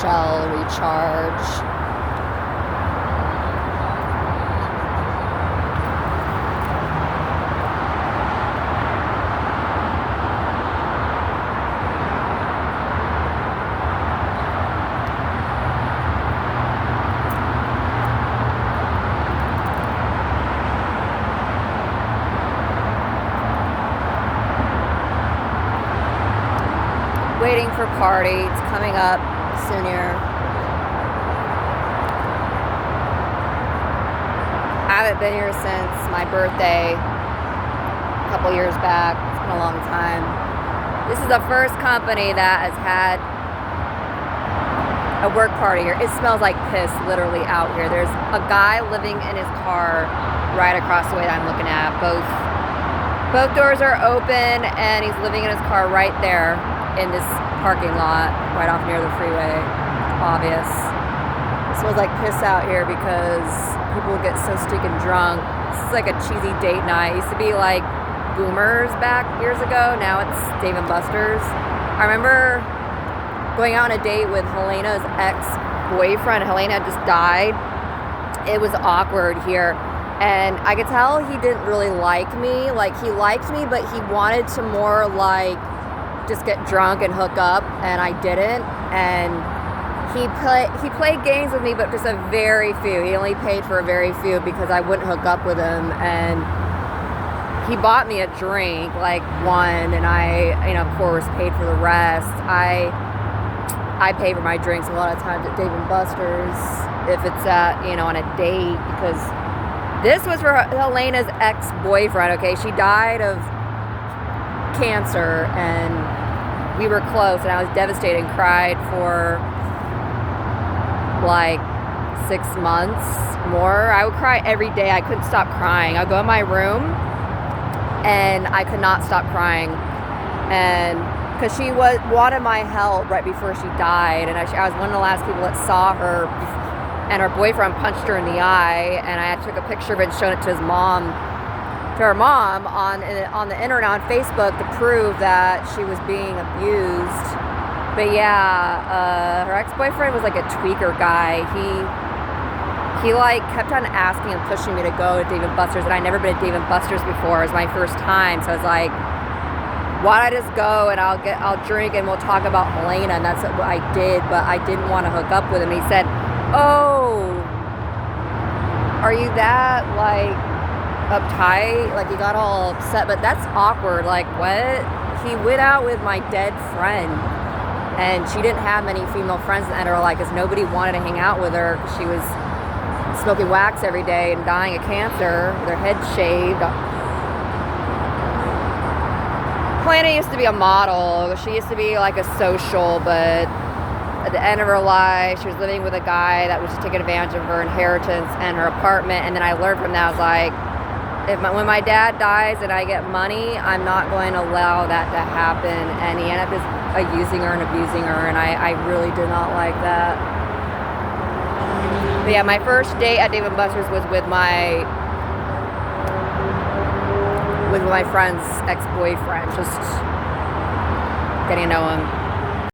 Shell recharge. Waiting for party. It's coming up soon here. I haven't been here since my birthday a couple years back. It's been a long time. This is the first company that has had a work party here. It smells like piss literally out here. There's a guy living in his car right across the way that I'm looking at. Both doors are open and he's living in his car right there in this parking lot right off near the freeway. Obvious. It smells like piss out here because people get so stinking drunk. This is like a cheesy date night. It used to be like Boomers back years ago. Now it's Dave & Buster's. I remember going out on a date with Helena's ex-boyfriend. Helena just died. It was awkward here. And I could tell he didn't really like me. Like, he liked me, but he wanted to more like just get drunk and hook up, and I didn't. And he played games with me, but just a very few. He only paid for a very few because I wouldn't hook up with him. And he bought me a drink, like one, and I, of course, paid for the rest. I pay for my drinks a lot of times at Dave & Buster's if it's at, on a date, because this was for Helena's ex-boyfriend, okay? She died of cancer, and we were close, and I was devastated and cried for like 6 months more. I would cry every day. I couldn't stop crying. I'd go in my room and I could not stop crying, and because she wanted my help right before she died, and I was one of the last people that saw her, and her boyfriend punched her in the eye, and I took a picture of it and showed it to her mom on the internet, on Facebook, to prove that she was being abused. But yeah, her ex-boyfriend was like a tweaker guy. He like kept on asking and pushing me to go to Dave & Buster's, and I'd never been to Dave & Buster's before. It was my first time, so I was like, why don't I just go and I'll drink and we'll talk about Helena, and that's what I did. But I didn't want to hook up with him. He said, "Oh, are you that like uptight?" Like, he got all upset. But that's awkward. Like, what? He went out with my dead friend, and she didn't have many female friends that her, like, because nobody wanted to hang out with her because she was smoking wax every day and dying of cancer with her head shaved. Helena used to be a model. She used to be like a social, but at the end of her life, she was living with a guy that was just taking advantage of her inheritance and her apartment. And then I learned from that, I was like, when my dad dies and I get money, I'm not going to allow that to happen. And he ended up just using her and abusing her, and I really did not like that. But yeah, my first date at Dave & Buster's was with my friend's ex-boyfriend, just getting to know him.